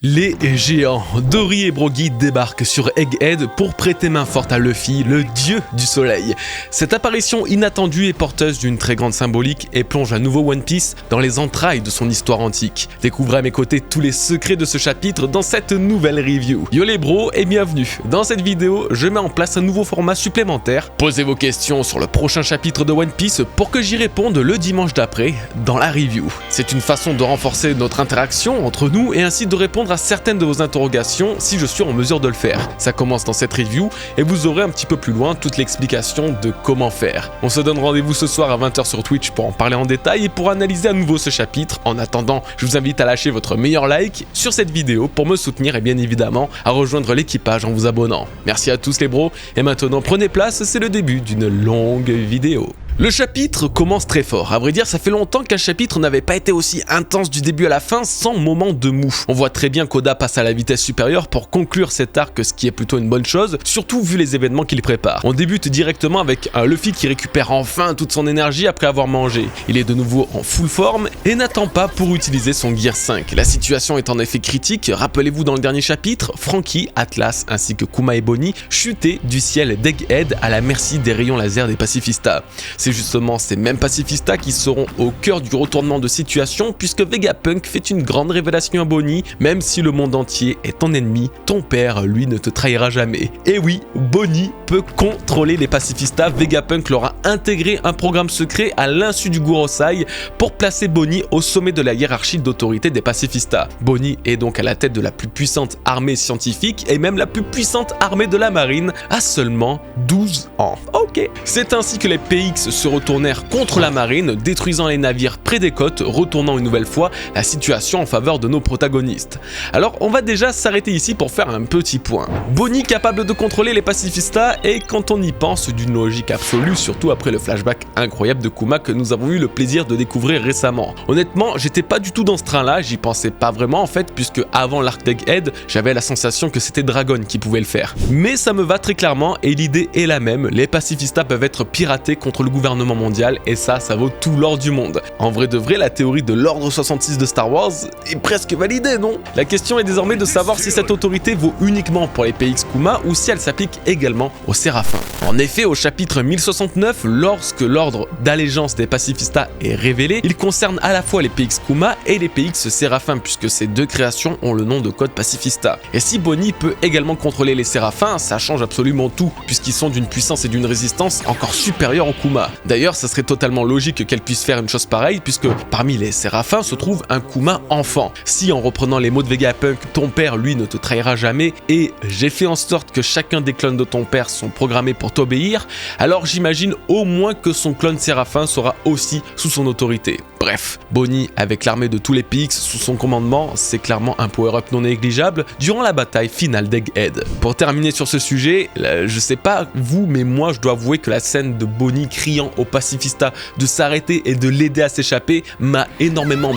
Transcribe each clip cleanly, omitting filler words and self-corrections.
Les géants Dory et Brogy débarquent sur Egghead pour prêter main forte à Luffy, le dieu du soleil. Cette apparition inattendue est porteuse d'une très grande symbolique et plonge à nouveau One Piece dans les entrailles de son histoire antique. Découvrez à mes côtés tous les secrets de ce chapitre dans cette nouvelle review. Yo les bros et bienvenue. Dans cette vidéo, je mets en place un nouveau format supplémentaire. Posez vos questions sur le prochain chapitre de One Piece pour que j'y réponde le dimanche d'après dans la review. C'est une façon de renforcer notre interaction entre nous et ainsi de répondre à certaines de vos interrogations si je suis en mesure de le faire. Ça commence dans cette review et vous aurez un petit peu plus loin toute l'explication de comment faire. On se donne rendez-vous ce soir à 20h sur Twitch pour en parler en détail et pour analyser à nouveau ce chapitre. En attendant, je vous invite à lâcher votre meilleur like sur cette vidéo pour me soutenir et bien évidemment à rejoindre l'équipage en vous abonnant. Merci à tous les bros et maintenant prenez place, c'est le début d'une longue vidéo. Le chapitre commence très fort. À vrai dire, ça fait longtemps qu'un chapitre n'avait pas été aussi intense du début à la fin sans moment de mou. On voit très bien qu'Oda passe à la vitesse supérieure pour conclure cet arc, ce qui est plutôt une bonne chose, surtout vu les événements qu'il prépare. On débute directement avec un Luffy qui récupère enfin toute son énergie après avoir mangé. Il est de nouveau en full forme et n'attend pas pour utiliser son Gear 5. La situation est en effet critique. Rappelez-vous dans le dernier chapitre, Franky, Atlas ainsi que Kuma et Bonnie chutaient du ciel d'Egghead à la merci des rayons laser des pacifistas. C'est justement ces mêmes pacifistas qui seront au cœur du retournement de situation puisque Vegapunk fait une grande révélation à Bonnie. Même si le monde entier est ton ennemi, ton père, lui, ne te trahira jamais. Et oui, Bonnie peut contrôler les pacifistas. Vegapunk leur a intégré un programme secret à l'insu du Gorosei pour placer Bonnie au sommet de la hiérarchie d'autorité des pacifistas. Bonnie est donc à la tête de la plus puissante armée scientifique et même la plus puissante armée de la marine à seulement 12 ans. Ok. C'est ainsi que les PX se retournèrent contre la marine, détruisant les navires près des côtes, retournant une nouvelle fois la situation en faveur de nos protagonistes. Alors on va déjà s'arrêter ici pour faire un petit point. Bonnie capable de contrôler les pacifistas et quand on y pense d'une logique absolue, surtout après le flashback incroyable de Kuma que nous avons eu le plaisir de découvrir récemment. Honnêtement, j'étais pas du tout dans ce train-là, j'y pensais pas vraiment en fait puisque avant l'arc d'Egghead, j'avais la sensation que c'était Dragon qui pouvait le faire. Mais ça me va très clairement et l'idée est la même, les pacifistas peuvent être piratés contre le gouvernement mondial et ça vaut tout l'or du monde. En vrai de vrai, la théorie de l'ordre 66 de Star Wars est presque validée, non? La question est désormais de savoir si cette autorité vaut uniquement pour les PX Kuma ou si elle s'applique également aux Séraphins. En effet, au chapitre 1069, lorsque l'ordre d'allégeance des pacifistas est révélé, il concerne à la fois les PX Kuma et les PX Séraphins puisque ces deux créations ont le nom de code pacifista. Et si Bonnie peut également contrôler les Séraphins, ça change absolument tout puisqu'ils sont d'une puissance et d'une résistance encore supérieures aux Kuma. D'ailleurs, ça serait totalement logique qu'elle puisse faire une chose pareille puisque parmi les Séraphins se trouve un Kuma enfant. Si en reprenant les mots de Vegapunk, ton père lui ne te trahira jamais et j'ai fait en sorte que chacun des clones de ton père sont programmés pour t'obéir, alors j'imagine au moins que son clone Séraphin sera aussi sous son autorité. Bref, Bonnie avec l'armée de tous les PX sous son commandement, c'est clairement un power-up non négligeable durant la bataille finale d'Egghead. Pour terminer sur ce sujet, je sais pas vous mais moi je dois avouer que la scène de Bonnie criant aux pacifistas de s'arrêter et de l'aider à s'échapper m'a énormément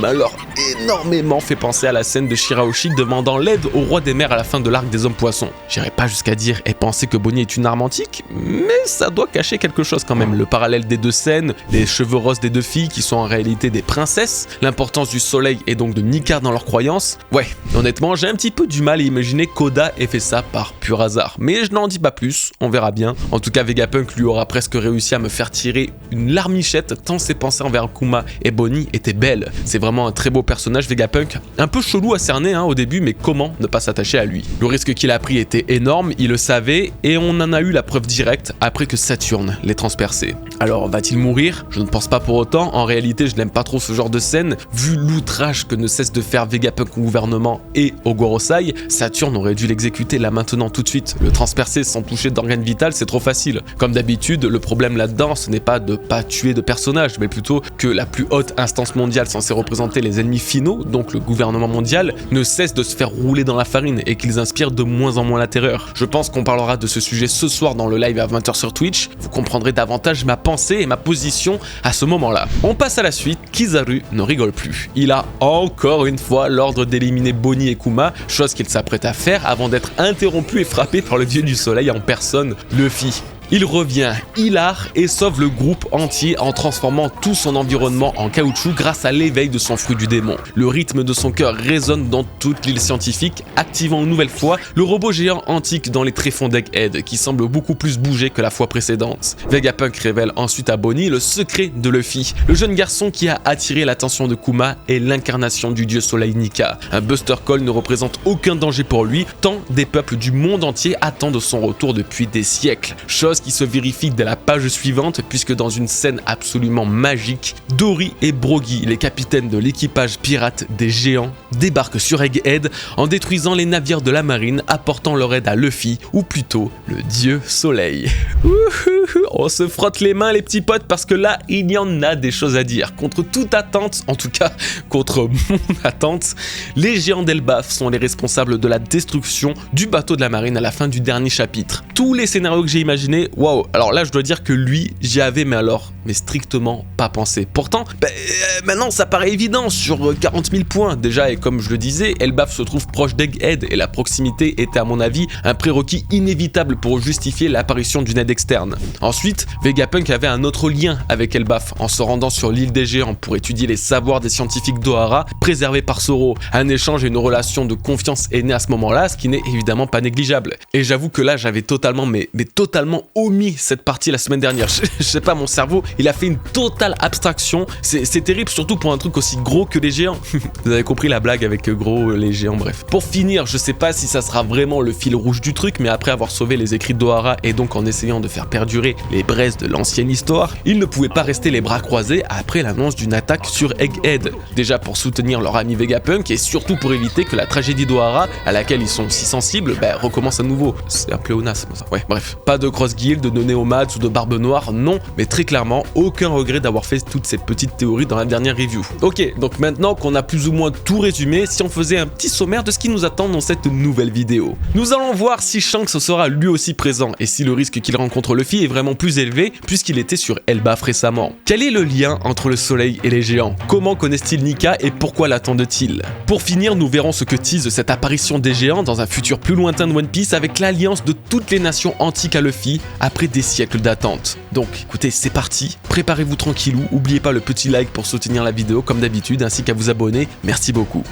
fait penser à la scène de Shirahoshi demandant l'aide au roi des mers à la fin de l'arc des hommes poissons. J'irai pas jusqu'à dire et penser que Bonnie est une arme antique, mais ça doit cacher quelque chose quand même. Le parallèle des deux scènes, les cheveux roses des deux filles qui sont en réalité des princesses, l'importance du soleil et donc de Nika dans leurs croyances. Ouais, honnêtement j'ai un petit peu du mal à imaginer qu'Oda ait fait ça par pur hasard, mais je n'en dis pas plus, on verra bien. En tout cas Vegapunk lui aura presque réussi à me faire tirer une larmichette tant ses pensées envers Kuma et Bonnie étaient belles. C'est vraiment un très beau personnage Vegapunk, un peu chelou à cerner au début mais comment ne pas s'attacher à lui. Le risque qu'il a pris était énorme, il le savait et on en a eu la preuve directe après que Saturne l'ait transpercé. Alors va-t-il mourir? Je ne pense pas pour autant, en réalité je n'aime pas trop ce genre de scène, vu l'outrage que ne cesse de faire Vegapunk au gouvernement et au Gorosei, Saturne aurait dû l'exécuter là maintenant tout de suite. Le transpercer sans toucher d'organe vital c'est trop facile. Comme d'habitude, le problème là-dedans ce n'est pas de pas tuer de personnages, mais plutôt que la plus haute instance mondiale censée représenter les ennemis finaux, donc le gouvernement mondial, ne cesse de se faire rouler dans la farine et qu'ils inspirent de moins en moins la terreur. Je pense qu'on parlera de ce sujet ce soir dans le live à 20h sur Twitch, vous comprendrez davantage ma pensée et ma position à ce moment-là. On passe à la suite, Kizaru ne rigole plus. Il a encore une fois l'ordre d'éliminer Bonnie et Kuma, chose qu'il s'apprête à faire avant d'être interrompu et frappé par le dieu du soleil en personne, Luffy. Il revient hilar et sauve le groupe entier en transformant tout son environnement en caoutchouc grâce à l'éveil de son fruit du démon. Le rythme de son cœur résonne dans toute l'île scientifique, activant une nouvelle fois le robot géant antique dans les tréfonds d'Egghead qui semble beaucoup plus bouger que la fois précédente. Vegapunk révèle ensuite à Bonnie le secret de Luffy, le jeune garçon qui a attiré l'attention de Kuma et l'incarnation du dieu soleil Nika. Un Buster Call ne représente aucun danger pour lui, tant des peuples du monde entier attendent son retour depuis des siècles. Chose qui se vérifie dès la page suivante puisque dans une scène absolument magique, Dory et Brogy, les capitaines de l'équipage pirate des géants, débarquent sur Egghead en détruisant les navires de la marine, apportant leur aide à Luffy, ou plutôt le dieu soleil. On se frotte les mains les petits potes parce que là il y en a des choses à dire. Contre toute attente, en tout cas contre mon attente, les géants d'Elbaf sont les responsables de la destruction du bateau de la marine à la fin du dernier chapitre. Tous les scénarios que j'ai imaginés, waouh, alors là je dois dire que lui j'y avais mais strictement pas pensé. Pourtant, maintenant ça paraît évident sur 40 000 points déjà, et comme je le disais, Elbaf se trouve proche d'Egghead et la proximité était à mon avis un prérequis inévitable pour justifier l'apparition d'une aide externe. Ensuite, Vegapunk avait un autre lien avec Elbaf en se rendant sur l'île des géants pour étudier les savoirs des scientifiques d'Ohara préservés par Zoro. Un échange et une relation de confiance est né à ce moment-là, ce qui n'est évidemment pas négligeable. Et j'avoue que là j'avais totalement totalement omis cette partie la semaine dernière. Je sais pas, mon cerveau il a fait une totale abstraction. C'est terrible, surtout pour un truc aussi gros que les géants. Vous avez compris la blague avec gros, les géants, bref. Pour finir, je sais pas si ça sera vraiment le fil rouge du truc, mais après avoir sauvé les écrits d'Ohara et donc en essayant de faire perdurer les braises de l'ancienne histoire, ils ne pouvaient pas rester les bras croisés après l'annonce d'une attaque sur Egghead. Déjà pour soutenir leur ami Vegapunk et surtout pour éviter que la tragédie d'Ohara, à laquelle ils sont si sensibles, recommence à nouveau. C'est un pléonasme ça. Ouais, bref. Pas de cross guild, de néomads ou de barbe noire, non, mais très clairement, aucun regret d'avoir fait toutes ces petites théories dans la dernière review. Ok, donc maintenant qu'on a plus ou moins tout résumé, si on faisait un petit sommaire de ce qui nous attend dans cette nouvelle vidéo. Nous allons voir si Shanks sera lui aussi présent et si le risque qu'il rencontre Luffy est vraiment plus élevé puisqu'il était sur Elbaf récemment. Quel est le lien entre le soleil et les géants? Comment connaissent-ils Nika et pourquoi l'attendent-ils? Pour finir, nous verrons ce que tease cette apparition des géants dans un futur plus lointain de One Piece avec l'alliance de toutes les nations antiques à Luffy après des siècles d'attente. Donc écoutez, c'est parti, préparez-vous tranquillou, n'oubliez pas le petit like pour soutenir la vidéo comme d'habitude ainsi qu'à vous abonner, merci beaucoup.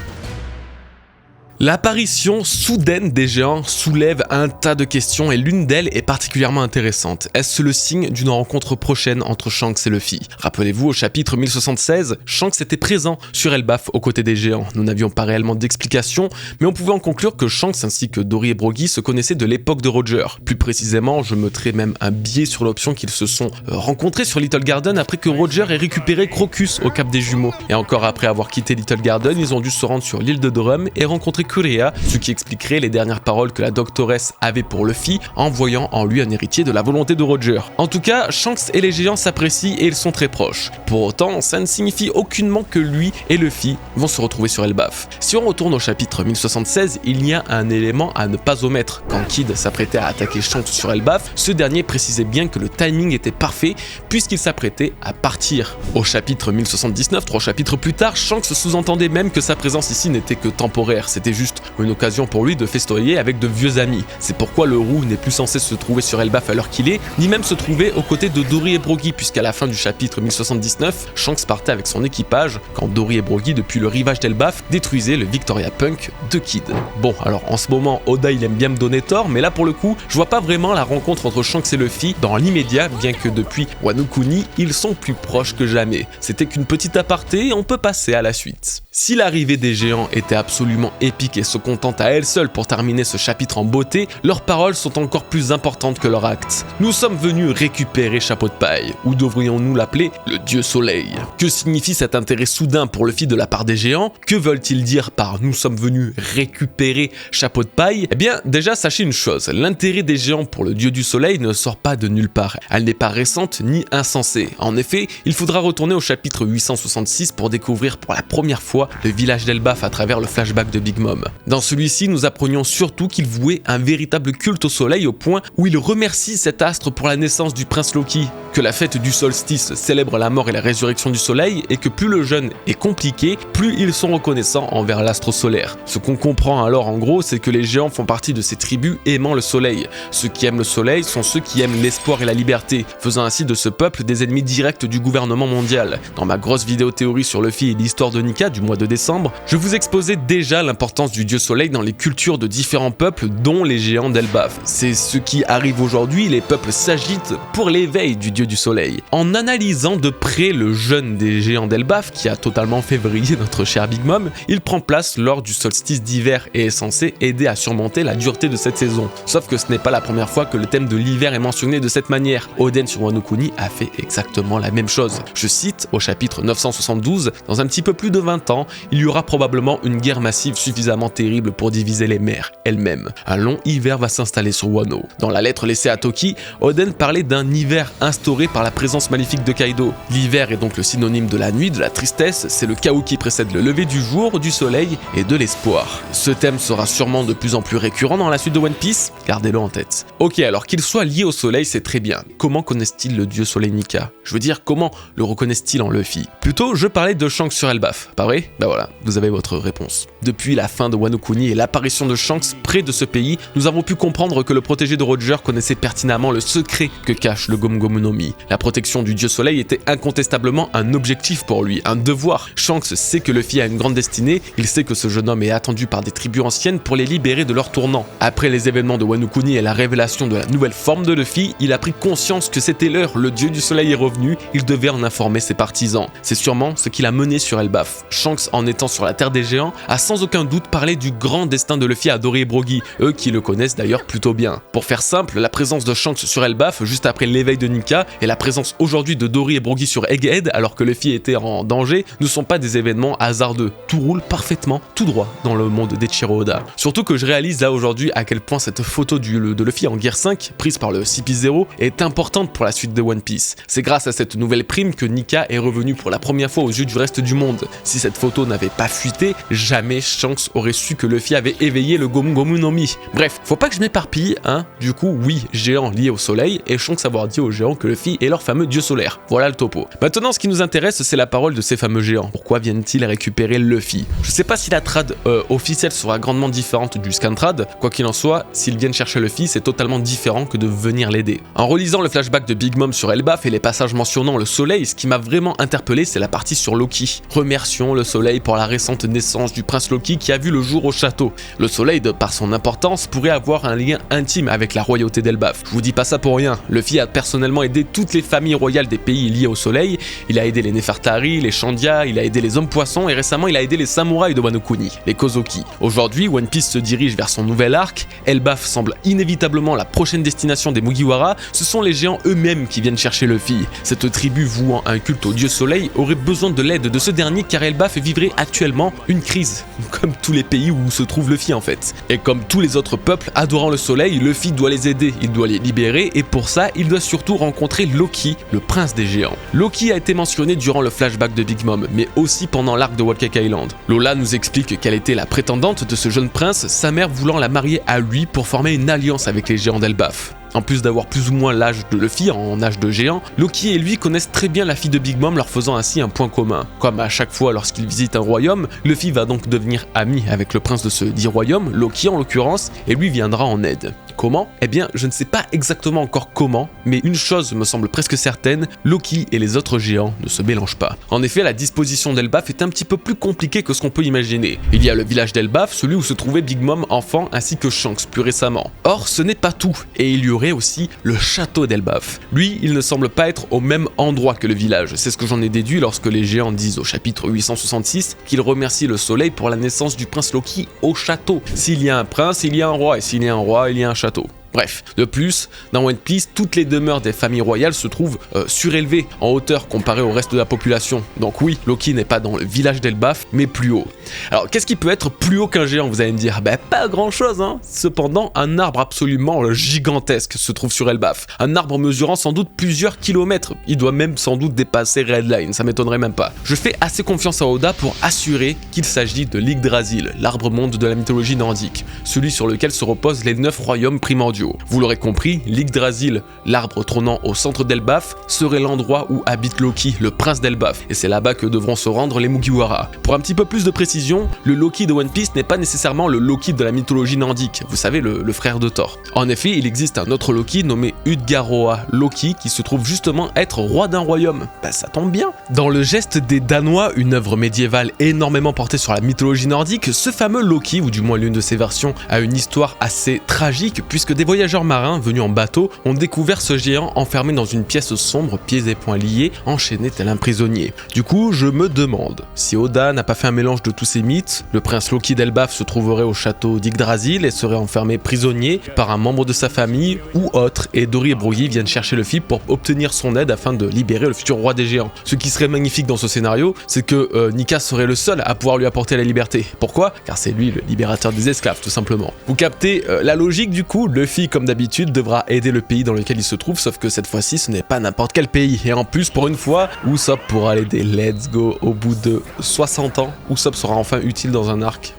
L'apparition soudaine des géants soulève un tas de questions et l'une d'elles est particulièrement intéressante. Est-ce le signe d'une rencontre prochaine entre Shanks et Luffy? Rappelez-vous, au chapitre 1076, Shanks était présent sur Elbaf aux côtés des géants. Nous n'avions pas réellement d'explication, mais on pouvait en conclure que Shanks ainsi que Dory et Brogy se connaissaient de l'époque de Roger. Plus précisément, je mettrais même un biais sur l'option qu'ils se sont rencontrés sur Little Garden après que Roger ait récupéré Crocus au Cap des Jumeaux. Et encore après avoir quitté Little Garden, ils ont dû se rendre sur l'île de Drum et rencontrer Kureha, ce qui expliquerait les dernières paroles que la doctoresse avait pour Luffy en voyant en lui un héritier de la volonté de Roger. En tout cas, Shanks et les géants s'apprécient et ils sont très proches. Pour autant, ça ne signifie aucunement que lui et Luffy vont se retrouver sur Elbaf. Si on retourne au chapitre 1076, il y a un élément à ne pas omettre. Quand Kid s'apprêtait à attaquer Shanks sur Elbaf, ce dernier précisait bien que le timing était parfait puisqu'il s'apprêtait à partir. Au chapitre 1079, 3 chapitres plus tard, Shanks sous-entendait même que sa présence ici n'était que temporaire, c'était juste une occasion pour lui de festoyer avec de vieux amis. C'est pourquoi le roux n'est plus censé se trouver sur Elbaf à l'heure qu'il est, ni même se trouver aux côtés de Dory et Brogy, puisqu'à la fin du chapitre 1079, Shanks partait avec son équipage, quand Dory et Brogy, depuis le rivage d'Elbaf, détruisaient le Victoria Punk de Kid. Bon, alors en ce moment, Oda il aime bien me donner tort, mais là pour le coup, je vois pas vraiment la rencontre entre Shanks et Luffy dans l'immédiat, bien que depuis Wano Kuni, ils sont plus proches que jamais. C'était qu'une petite aparté et on peut passer à la suite. Si l'arrivée des géants était absolument épique et se contente à elle seule pour terminer ce chapitre en beauté, leurs paroles sont encore plus importantes que leurs actes. Nous sommes venus récupérer Chapeau de Paille, ou devrions-nous l'appeler le dieu soleil. Que signifie cet intérêt soudain pour Luffy de la part des géants? Que veulent-ils dire par nous sommes venus récupérer Chapeau de Paille? Eh bien, déjà sachez une chose, l'intérêt des géants pour le dieu du soleil ne sort pas de nulle part. Elle n'est pas récente ni insensée. En effet, il faudra retourner au chapitre 866 pour découvrir pour la première fois le village d'Elbaf à travers le flashback de Big Mom. Mom. Dans celui-ci, nous apprenions surtout qu'il vouait un véritable culte au soleil au point où il remercie cet astre pour la naissance du prince Loki, que la fête du solstice célèbre la mort et la résurrection du soleil et que plus le jeûne est compliqué, plus ils sont reconnaissants envers l'astre solaire. Ce qu'on comprend alors en gros, c'est que les géants font partie de ces tribus aimant le soleil. Ceux qui aiment le soleil sont ceux qui aiment l'espoir et la liberté, faisant ainsi de ce peuple des ennemis directs du gouvernement mondial. Dans ma grosse vidéo théorie sur Luffy et l'histoire de Nika du mois de décembre, je vous exposais déjà l'importance du dieu soleil dans les cultures de différents peuples dont les géants d'Elbaf. C'est ce qui arrive aujourd'hui, les peuples s'agitent pour l'éveil du dieu du soleil. En analysant de près le jeûne des géants d'Elbaf qui a totalement fait vriller notre cher Big Mom, il prend place lors du solstice d'hiver et est censé aider à surmonter la dureté de cette saison. Sauf que ce n'est pas la première fois que le thème de l'hiver est mentionné de cette manière. Oden sur Wano Kuni a fait exactement la même chose. Je cite au chapitre 972, dans un petit peu plus de 20 ans, il y aura probablement une guerre massive suffisamment terrible pour diviser les mers elles-mêmes. Un long hiver va s'installer sur Wano. Dans la lettre laissée à Toki, Oden parlait d'un hiver instauré par la présence maléfique de Kaido. L'hiver est donc le synonyme de la nuit, de la tristesse, c'est le chaos qui précède le lever du jour, du soleil et de l'espoir. Ce thème sera sûrement de plus en plus récurrent dans la suite de One Piece, gardez-le en tête. Ok, alors qu'il soit lié au soleil, c'est très bien. Comment connaissent-ils le dieu soleil Nika? Je veux dire, comment le reconnaissent-ils en Luffy? Plutôt, je parlais de Shanks sur Elbaf, pas vrai? Bah voilà, vous avez votre réponse. Depuis la fin de Wano Kuni et l'apparition de Shanks près de ce pays, nous avons pu comprendre que le protégé de Roger connaissait pertinemment le secret que cache le Gomu Gomu no Mi. La protection du dieu soleil était incontestablement un objectif pour lui, un devoir. Shanks sait que Luffy a une grande destinée, il sait que ce jeune homme est attendu par des tribus anciennes pour les libérer de leur tournant. Après les événements de Wano Kuni et la révélation de la nouvelle forme de Luffy, il a pris conscience que c'était l'heure, le dieu du soleil est revenu, il devait en informer ses partisans. C'est sûrement ce qui l'a mené sur Elbaf. Shanks, en étant sur la terre des géants, a sans aucun doute parlé du grand destin de Luffy à Dory et Brogy, eux qui le connaissent d'ailleurs plutôt bien. Pour faire simple, la présence de Shanks sur Elbaf juste après l'éveil de Nika et la présence aujourd'hui de Dory et Brogy sur Egghead alors que Luffy était en danger ne sont pas des événements hasardeux. Tout roule parfaitement, tout droit dans le monde d'Eiichiro Oda. Surtout que je réalise là aujourd'hui à quel point cette photo de Luffy en guerre 5, prise par le CP0, est importante pour la suite de One Piece. C'est grâce à cette nouvelle prime que Nika est revenu pour la première fois aux yeux du reste du monde. Si cette photo n'avait pas fuité, jamais Shanks aurait su que Luffy avait éveillé le Gomu Gomu no Mi. Bref, faut pas que je m'éparpille, hein. Du coup, oui, géant lié au soleil, et Shanks avoir dit aux géants que Luffy est leur fameux dieu solaire. Voilà le topo. Maintenant, ce qui nous intéresse, c'est la parole de ces fameux géants. Pourquoi viennent-ils récupérer Luffy? Je sais pas si la trad officielle sera grandement différente du scantrad, quoi qu'il en soit, s'ils viennent chercher Luffy, c'est totalement différent que de venir l'aider. En relisant le flashback de Big Mom sur Elbaf et les passages mentionnant le soleil, ce qui m'a vraiment interpellé, c'est la partie sur Loki. Remercions le soleil pour la récente naissance du prince Loki qui a vu le jour au château. Le soleil, de par son importance, pourrait avoir un lien intime avec la royauté d'Elbaf. Je vous dis pas ça pour rien, Luffy a personnellement aidé toutes les familles royales des pays liés au soleil, il a aidé les Nefertari, les Shandia, il a aidé les hommes poissons et récemment il a aidé les samouraïs de Wano Kuni, les Kozoki. Aujourd'hui, One Piece se dirige vers son nouvel arc, Elbaf semble inévitablement la prochaine destination des Mugiwara, ce sont les géants eux-mêmes qui viennent chercher Luffy. Cette tribu vouant un culte au dieu soleil aurait besoin de l'aide de ce dernier car Elbaf vivrait actuellement une crise, comme tous les pays où se trouve Luffy en fait. Et comme tous les autres peuples adorant le soleil, Luffy doit les aider, il doit les libérer et pour ça, il doit surtout rencontrer Loki, le prince des géants. Loki a été mentionné durant le flashback de Big Mom, mais aussi pendant l'arc de Whole Cake Island. Lola nous explique qu'elle était la prétendante de ce jeune prince, sa mère voulant la marier à lui pour former une alliance avec les géants d'Elbaf. En plus d'avoir plus ou moins l'âge de Luffy en âge de géant, Loki et lui connaissent très bien la fille de Big Mom, leur faisant ainsi un point commun. Comme à chaque fois lorsqu'il visite un royaume, Luffy va donc devenir ami avec le prince de ce dit royaume, Loki en l'occurrence, et lui viendra en aide. Comment? Eh bien, je ne sais pas exactement encore comment, mais une chose me semble presque certaine, Loki et les autres géants ne se mélangent pas. En effet, la disposition d'Elbaf est un petit peu plus compliquée que ce qu'on peut imaginer. Il y a le village d'Elbaf, celui où se trouvait Big Mom enfant, ainsi que Shanks plus récemment. Or, ce n'est pas tout, et il y aurait aussi le château d'Elbaf. Lui, il ne semble pas être au même endroit que le village, c'est ce que j'en ai déduit lorsque les géants disent au chapitre 866 qu'ils remercient le soleil pour la naissance du prince Loki au château. S'il y a un prince, il y a un roi, et s'il y a un roi, il y a un château. Bref, de plus, dans One Piece, toutes les demeures des familles royales se trouvent surélevées en hauteur comparé au reste de la population. Donc oui, Loki n'est pas dans le village d'Elbaf, mais plus haut. Alors qu'est-ce qui peut être plus haut qu'un géant, vous allez me dire? Pas grand chose, hein. Cependant, un arbre absolument gigantesque se trouve sur Elbaf. Un arbre mesurant sans doute plusieurs kilomètres. Il doit même sans doute dépasser Redline, ça m'étonnerait même pas. Je fais assez confiance à Oda pour assurer qu'il s'agit de l'Yggdrasil, l'arbre-monde de la mythologie nordique, celui sur lequel se reposent les 9 royaumes primordiaux. Vous l'aurez compris, l'Yggdrasil, l'arbre trônant au centre d'Elbaf, serait l'endroit où habite Loki, le prince d'Elbaf, et c'est là-bas que devront se rendre les Mugiwara. Pour un petit peu plus de précision, le Loki de One Piece n'est pas nécessairement le Loki de la mythologie nordique, vous savez, le frère de Thor. En effet, il existe un autre Loki nommé Utgaroa Loki qui se trouve justement être roi d'un royaume. Ça tombe bien. Dans le geste des Danois, une œuvre médiévale énormément portée sur la mythologie nordique, ce fameux Loki, ou du moins l'une de ses versions, a une histoire assez tragique puisque des voyageurs marins venus en bateau ont découvert ce géant enfermé dans une pièce sombre, pieds et poings liés, enchaîné tel un prisonnier. Du coup, je me demande si Oda n'a pas fait un mélange de tous ces mythes. Le prince Loki d'Elbaf se trouverait au château d'Yggdrasil et serait enfermé prisonnier par un membre de sa famille ou autre, et Dory et Broggy viennent chercher Luffy pour obtenir son aide afin de libérer le futur roi des géants. Ce qui serait magnifique dans ce scénario, c'est que Nika serait le seul à pouvoir lui apporter la liberté. Pourquoi? Car c'est lui le libérateur des esclaves, tout simplement. Vous captez la logique du coup. Luffy, comme d'habitude, devra aider le pays dans lequel il se trouve, sauf que cette fois-ci, ce n'est pas n'importe quel pays. Et en plus, pour une fois, Usopp pourra l'aider. Let's go. Au bout de 60 ans, Usopp sera enfin utile dans un arc.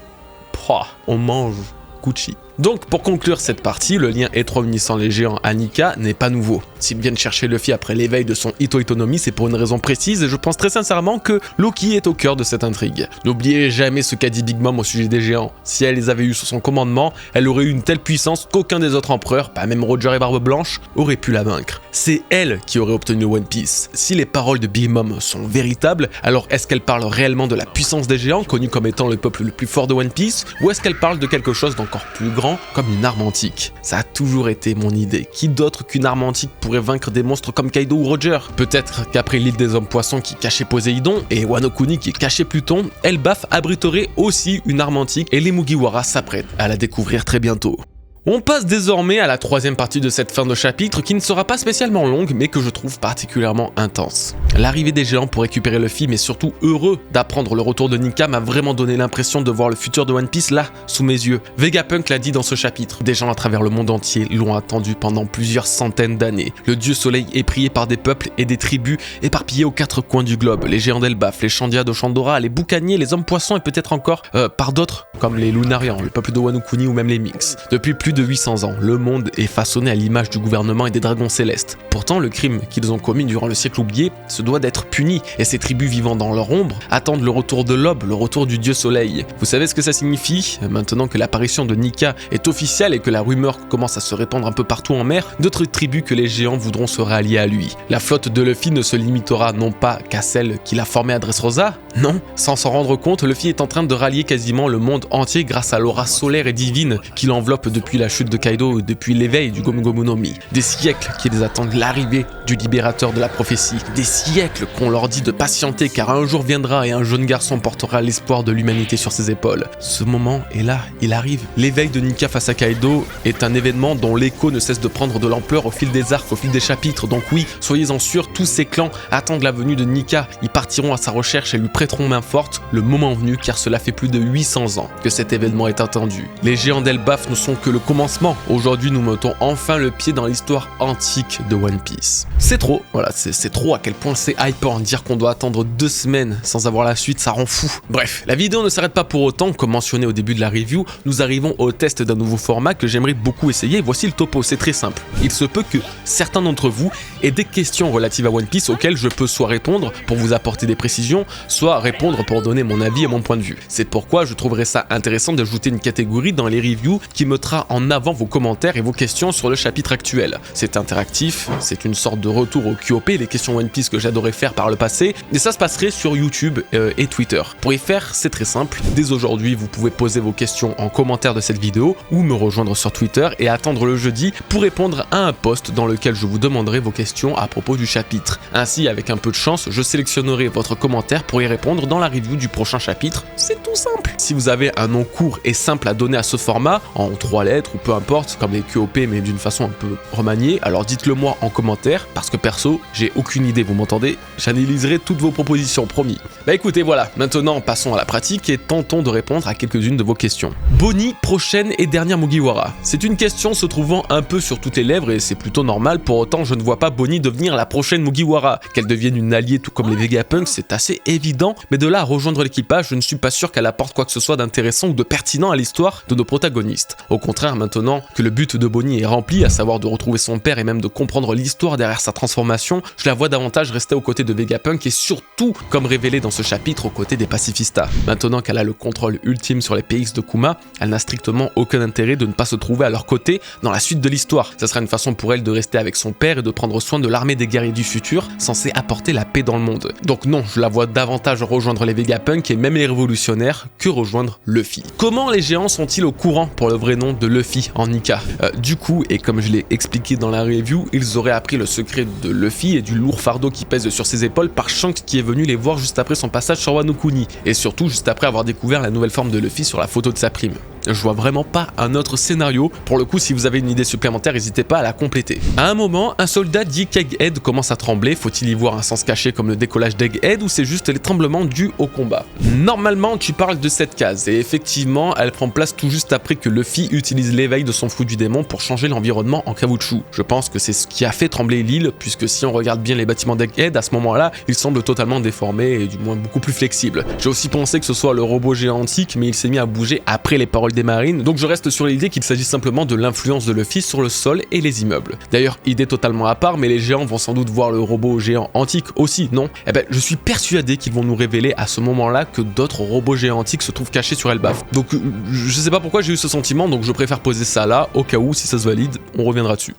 Pouah, on mange Gucci. Donc pour conclure cette partie, le lien étroit unissant les géants à Nika n'est pas nouveau. S'ils viennent chercher Luffy après l'éveil de son Ito Itonomi, c'est pour une raison précise et je pense très sincèrement que Loki est au cœur de cette intrigue. N'oubliez jamais ce qu'a dit Big Mom au sujet des géants. Si elle les avait eus sous son commandement, elle aurait eu une telle puissance qu'aucun des autres empereurs, pas même Roger et Barbe Blanche, aurait pu la vaincre. C'est elle qui aurait obtenu One Piece. Si les paroles de Big Mom sont véritables, alors est-ce qu'elle parle réellement de la puissance des géants, connus comme étant le peuple le plus fort de One Piece, ou est-ce qu'elle parle de quelque chose d'encore plus grand, comme une arme antique? Ça a toujours été mon idée. Qui d'autre qu'une arme antique pourrait vaincre des monstres comme Kaido ou Roger? Peut-être qu'après l'île des hommes poissons qui cachait Poséidon et Wano Kuni qui cachait Pluton, Elbaf abriterait aussi une arme antique et les Mugiwara s'apprêtent à la découvrir très bientôt. On passe désormais à la troisième partie de cette fin de chapitre qui ne sera pas spécialement longue mais que je trouve particulièrement intense. L'arrivée des géants pour récupérer Luffy mais surtout heureux d'apprendre le retour de Nika m'a vraiment donné l'impression de voir le futur de One Piece là, sous mes yeux. Vegapunk l'a dit dans ce chapitre, des gens à travers le monde entier l'ont attendu pendant plusieurs centaines d'années. Le dieu soleil est prié par des peuples et des tribus éparpillés aux quatre coins du globe, les géants d'Elbaf, les Chandia de Chandora, les boucaniers, les hommes poissons et peut-être encore par d'autres comme les Lunarians, le peuple de Wano Kuni ou même les Minks. Depuis plus de 800 ans, le monde est façonné à l'image du gouvernement et des dragons célestes. Pourtant, le crime qu'ils ont commis durant le siècle oublié se doit d'être puni, et ces tribus vivant dans leur ombre attendent le retour de l'aube, le retour du dieu soleil. Vous savez ce que ça signifie? Maintenant que l'apparition de Nika est officielle et que la rumeur commence à se répandre un peu partout en mer, d'autres tribus que les géants voudront se rallier à lui. La flotte de Luffy ne se limitera non pas qu'à celle qu'il a formée à Dressrosa, non, sans s'en rendre compte, Luffy est en train de rallier quasiment le monde entier grâce à l'aura solaire et divine qui l'enveloppe depuis la chute de Kaido, depuis l'éveil du Gomu Gomu no Mi. Des siècles qu'ils attendent l'arrivée du libérateur de la prophétie. Des siècles qu'on leur dit de patienter car un jour viendra et un jeune garçon portera l'espoir de l'humanité sur ses épaules. Ce moment est là, il arrive. L'éveil de Nika face à Kaido est un événement dont l'écho ne cesse de prendre de l'ampleur au fil des arcs, au fil des chapitres. Donc oui, soyez-en sûrs, tous ces clans attendent la venue de Nika. Ils partiront à sa recherche et lui prêteront main forte le moment venu car cela fait plus de 800 ans que cet événement est attendu. Les géants d'Elbaf ne sont que le commencement. Aujourd'hui, nous mettons enfin le pied dans l'histoire antique de One Piece. C'est trop, voilà, c'est trop à quel point c'est hypant. Dire qu'on doit attendre 2 semaines sans avoir la suite, ça rend fou. Bref, la vidéo ne s'arrête pas pour autant. Comme mentionné au début de la review, nous arrivons au test d'un nouveau format que j'aimerais beaucoup essayer. Voici le topo, c'est très simple. Il se peut que certains d'entre vous aient des questions relatives à One Piece auxquelles je peux soit répondre pour vous apporter des précisions, soit répondre pour donner mon avis et mon point de vue. C'est pourquoi je trouverais ça intéressant d'ajouter une catégorie dans les reviews qui mettra en avant vos commentaires et vos questions sur le chapitre actuel. C'est interactif, c'est une sorte de retour au QOP, les questions One Piece que j'adorais faire par le passé, et ça se passerait sur YouTube et Twitter. Pour y faire, c'est très simple. Dès aujourd'hui, vous pouvez poser vos questions en commentaire de cette vidéo ou me rejoindre sur Twitter et attendre le jeudi pour répondre à un post dans lequel je vous demanderai vos questions à propos du chapitre. Ainsi, avec un peu de chance, je sélectionnerai votre commentaire pour y répondre. répondre dans la review du prochain chapitre. C'est tout simple. Si vous avez un nom court et simple à donner à ce format, en 3 lettres ou peu importe, comme les QOP mais d'une façon un peu remaniée, alors dites-le moi en commentaire, parce que perso, j'ai aucune idée, vous m'entendez? J'analyserai toutes vos propositions, promis. Bah écoutez, voilà, maintenant passons à la pratique et tentons de répondre à quelques-unes de vos questions. Bonnie, prochaine et dernière Mugiwara. C'est une question se trouvant un peu sur toutes les lèvres et c'est plutôt normal, pour autant je ne vois pas Bonnie devenir la prochaine Mugiwara. Qu'elle devienne une alliée tout comme les Vegapunk, c'est assez évident, mais de là à rejoindre l'équipage, je ne suis pas sûr qu'elle apporte quoi que ce soit d'intéressant ou de pertinent à l'histoire de nos protagonistes. Au contraire, maintenant que le but de Bonnie est rempli, à savoir de retrouver son père et même de comprendre l'histoire derrière sa transformation, je la vois davantage rester aux côtés de Vegapunk et surtout, comme révélé dans ce chapitre, aux côtés des pacifistas. Maintenant qu'elle a le contrôle ultime sur les PX de Kuma, elle n'a strictement aucun intérêt de ne pas se trouver à leur côté dans la suite de l'histoire. Ça sera une façon pour elle de rester avec son père et de prendre soin de l'armée des guerriers du futur, censée apporter la paix dans le monde. Donc non, je la vois davantage rejoindre les Vegapunk et même les révolutionnaires que rejoindre Luffy. Comment les géants sont-ils au courant pour le vrai nom de Luffy en Nika? Du coup, et comme je l'ai expliqué dans la review, ils auraient appris le secret de Luffy et du lourd fardeau qui pèse sur ses épaules par Shanks qui est venu les voir juste après son passage sur Wano Kuni, et surtout juste après avoir découvert la nouvelle forme de Luffy sur la photo de sa prime. Je vois vraiment pas un autre scénario. Pour le coup, si vous avez une idée supplémentaire, n'hésitez pas à la compléter. À un moment, un soldat dit qu'Egghead commence à trembler. Faut-il y voir un sens caché comme le décollage d'Egghead ou c'est juste les tremblements dus au combat? Normalement, tu parles de cette case et effectivement, elle prend place tout juste après que Luffy utilise l'éveil de son fruit du démon pour changer l'environnement en caoutchouc. Je pense que c'est ce qui a fait trembler l'île, puisque si on regarde bien les bâtiments d'Egghead, à ce moment-là, ils semblent totalement déformés et du moins beaucoup plus flexibles. J'ai aussi pensé que ce soit le robot géant antique, mais il s'est mis à bouger après les paroles des marines, donc je reste sur l'idée qu'il s'agit simplement de l'influence de Luffy sur le sol et les immeubles. D'ailleurs, idée totalement à part, mais les géants vont sans doute voir le robot géant antique aussi, non? Eh ben, je suis persuadé qu'ils vont nous révéler à ce moment-là que d'autres robots géants antiques se trouvent cachés sur Elbaf. Donc je sais pas pourquoi j'ai eu ce sentiment, donc je préfère poser ça là, au cas où, si ça se valide, on reviendra dessus.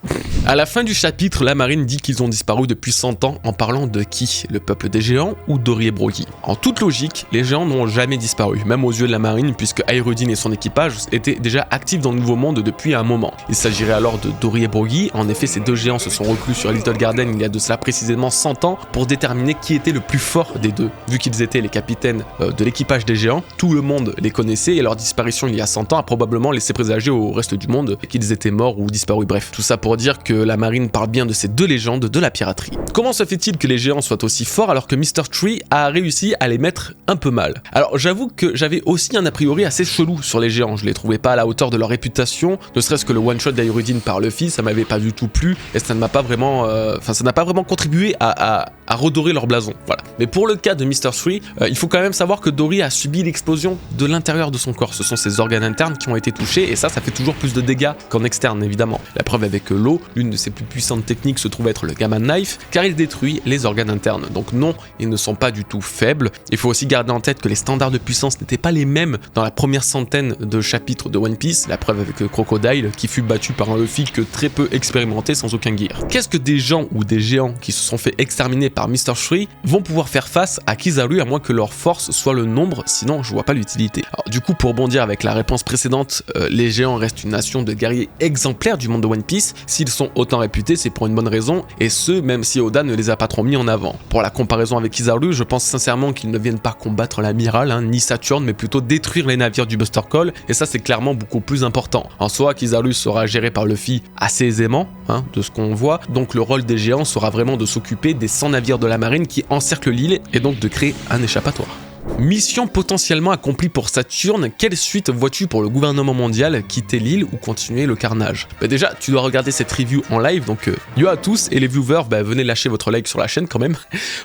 À la fin du chapitre, la marine dit qu'ils ont disparu depuis 100 ans en parlant de qui? Le peuple des géants ou Dory et Broggy? En toute logique, les géants n'ont jamais disparu, même aux yeux de la marine, puisque Airudin et son équipage étaient déjà actifs dans le Nouveau Monde depuis un moment. Il s'agirait alors de Dory et Broggy. En effet, ces deux géants se sont reclus sur Little Garden il y a de cela précisément 100 ans pour déterminer qui était le plus fort des deux. Vu qu'ils étaient les capitaines de l'équipage des géants, tout le monde les connaissait et leur disparition il y a 100 ans a probablement laissé présager au reste du monde qu'ils étaient morts ou disparus. Bref, tout ça pour dire que la marine parle bien de ces deux légendes de la piraterie. Comment se fait-il que les géants soient aussi forts alors que Mr. Tree a réussi à les mettre un peu mal? Alors j'avoue que j'avais aussi un a priori assez chelou sur les géants, je les trouvais pas à la hauteur de leur réputation, ne serait-ce que le one-shot d'Airudin par Luffy, ça m'avait pas du tout plu et ça ne m'a pas vraiment, ça n'a pas vraiment contribué à redorer leur blason, voilà. Mais pour le cas de Mr. Three, il faut quand même savoir que Dory a subi l'explosion de l'intérieur de son corps, ce sont ses organes internes qui ont été touchés et ça fait toujours plus de dégâts qu'en externe évidemment. La preuve avec l'eau, l'une de ses plus puissantes techniques se trouve être le Gamma Knife, car il détruit les organes internes, donc non, ils ne sont pas du tout faibles. Il faut aussi garder en tête que les standards de puissance n'étaient pas les mêmes dans la première centaine de chapitres de One Piece, la preuve avec Crocodile qui fut battu par un Luffy que très peu expérimenté sans aucun gear. Qu'est-ce que des gens ou des géants qui se sont fait exterminer par Mr. Three vont pouvoir faire face à Kizaru à moins que leur force soit le nombre, sinon je vois pas l'utilité. Alors du coup, pour bondir avec la réponse précédente, les géants restent une nation de guerriers exemplaires du monde de One Piece. S'ils sont autant réputés, c'est pour une bonne raison, et ce, même si Oda ne les a pas trop mis en avant. Pour la comparaison avec Kizaru, je pense sincèrement qu'ils ne viennent pas combattre l'amiral, ni Saturne, mais plutôt détruire les navires du Buster Call, et ça c'est clairement beaucoup plus important. En soi, Kizaru sera géré par Luffy assez aisément, de ce qu'on voit, donc le rôle des géants sera vraiment de s'occuper des 100 navires de la marine qui encerclent l'île, et donc de créer un échappatoire. Mission potentiellement accomplie pour Saturne, quelle suite vois-tu pour le gouvernement mondial? Quitter l'île ou continuer le carnage? Déjà, tu dois regarder cette review en live, donc yo à tous, et les viewers, venez lâcher votre like sur la chaîne quand même.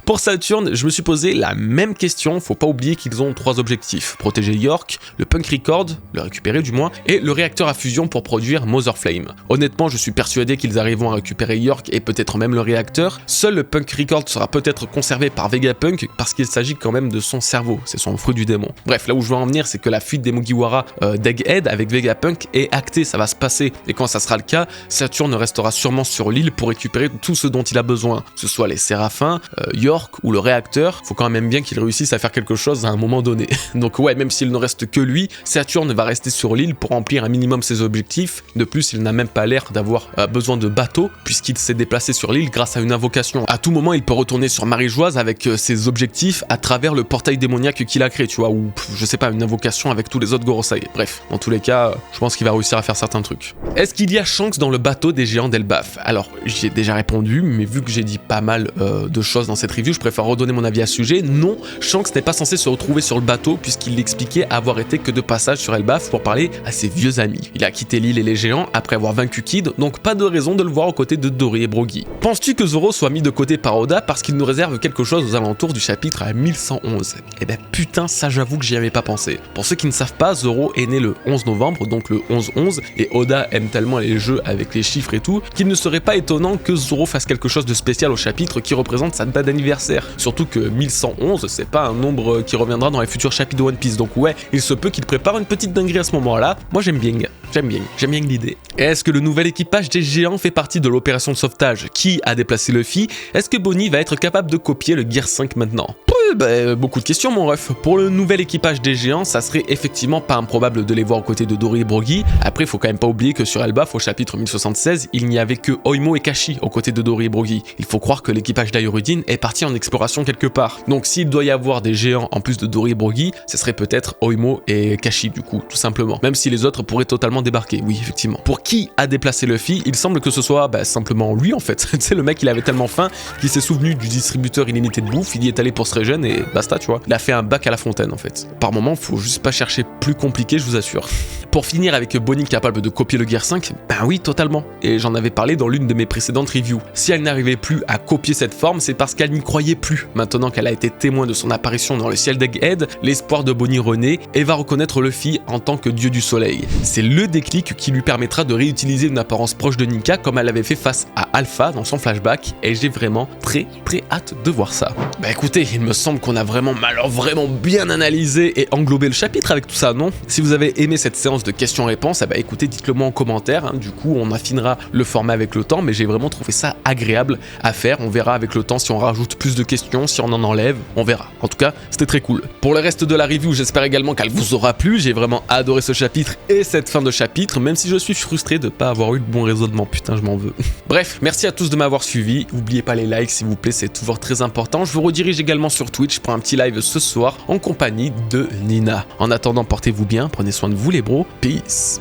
Pour Saturne, je me suis posé la même question, faut pas oublier qu'ils ont 3 objectifs: protéger York, le Punk Record, le récupérer du moins, et le réacteur à fusion pour produire Mother Flame. Honnêtement, je suis persuadé qu'ils arriveront à récupérer York et peut-être même le réacteur. Seul le Punk Record sera peut-être conservé par Vegapunk parce qu'il s'agit quand même de son cerveau cerveau, c'est son fruit du démon. Bref, là où je veux en venir, c'est que la fuite des Mugiwara d'Egghead avec Vegapunk est actée, ça va se passer. Et quand ça sera le cas, Saturne restera sûrement sur l'île pour récupérer tout ce dont il a besoin, que ce soit les Séraphins, York ou le réacteur. Faut quand même bien qu'il réussisse à faire quelque chose à un moment donné. Donc ouais, même s'il ne reste que lui, Saturne va rester sur l'île pour remplir un minimum ses objectifs. De plus, il n'a même pas l'air d'avoir besoin de bateau, puisqu'il s'est déplacé sur l'île grâce à une invocation. À tout moment, il peut retourner sur Marie-Joise avec ses objectifs à travers le portail démoniaque qu'il a créé, tu vois, ou je sais pas, une invocation avec tous les autres Gorosei. Bref, dans tous les cas, je pense qu'il va réussir à faire certains trucs. Est-ce qu'il y a Shanks dans le bateau des géants d'Elbaf? Alors, j'y ai déjà répondu, mais vu que j'ai dit pas mal de choses dans cette review, je préfère redonner mon avis à ce sujet. Non, Shanks n'est pas censé se retrouver sur le bateau, puisqu'il expliquait avoir été que de passage sur Elbaf pour parler à ses vieux amis. Il a quitté l'île et les géants après avoir vaincu Kid, donc pas de raison de le voir aux côtés de Dory et Brogy. Penses-tu que Zoro soit mis de côté par Oda parce qu'il nous réserve quelque chose aux alentours du chapitre 1111? Eh ben putain, ça j'avoue que j'y avais pas pensé. Pour ceux qui ne savent pas, Zoro est né le 11 novembre, donc le 11-11, et Oda aime tellement les jeux avec les chiffres et tout, qu'il ne serait pas étonnant que Zoro fasse quelque chose de spécial au chapitre qui représente sa date d'anniversaire. Surtout que 1111, c'est pas un nombre qui reviendra dans les futurs chapitres de One Piece, donc ouais, il se peut qu'il prépare une petite dinguerie à ce moment-là. Moi j'aime bien l'idée. Est-ce que le nouvel équipage des géants fait partie de l'opération de sauvetage? Qui a déplacé Luffy? Est-ce que Bonnie va être capable de copier le Gear 5 maintenant? Beaucoup de questions mon ref. Pour le nouvel équipage des géants, ça serait effectivement pas improbable de les voir aux côtés de Dory et Brogy. Après, faut quand même pas oublier que sur Elbaf, au chapitre 1076, il n'y avait que Oimo et Kashi aux côtés de Dory et Brogy. Il faut croire que l'équipage d'Ayurudin est parti en exploration quelque part. Donc s'il doit y avoir des géants en plus de Dory et Brogy, ce serait peut-être Oimo et Kashi du coup, tout simplement. Même si les autres pourraient totalement débarquer, oui effectivement. Pour qui a déplacé Luffy, il semble que ce soit simplement lui en fait. Tu sais, le mec il avait tellement faim qu'il s'est souvenu du distributeur illimité de bouffe, il y est allé pour se régénérer et basta, tu vois. Il a fait un bac à la fontaine en fait. Par moment, faut juste pas chercher plus compliqué, je vous assure. Pour finir avec Bonnie capable de copier le Gear 5, ben oui, totalement. Et j'en avais parlé dans l'une de mes précédentes reviews. Si elle n'arrivait plus à copier cette forme, c'est parce qu'elle n'y croyait plus. Maintenant qu'elle a été témoin de son apparition dans le ciel d'Egghead, l'espoir de Bonnie renaît et va reconnaître Luffy en tant que dieu du soleil. C'est le déclic qui lui permettra de réutiliser une apparence proche de Nika comme elle avait fait face à Alpha dans son flashback, et j'ai vraiment très hâte de voir ça. Bah écoutez, il me semble qu'on a vraiment bien analysé et englobé le chapitre avec tout ça, non? Si vous avez aimé cette séance de questions-réponses, bah écoutez, dites-le moi en commentaire, hein. Du coup on affinera le format avec le temps, mais j'ai vraiment trouvé ça agréable à faire. On verra avec le temps si on rajoute plus de questions, si on en enlève, on verra. En tout cas, c'était très cool. Pour le reste de la review, j'espère également qu'elle vous aura plu. J'ai vraiment adoré ce chapitre et cette fin de chapitre, même si je suis frustré de ne pas avoir eu le bon raisonnement, putain je m'en veux. Bref, merci à tous de m'avoir suivi, n'oubliez pas les likes s'il vous plaît, c'est toujours très important. Je vous redirige également sur Twitch pour un petit live ce soir en compagnie de Nina. En attendant, portez-vous bien, prenez soin de vous les bros, peace.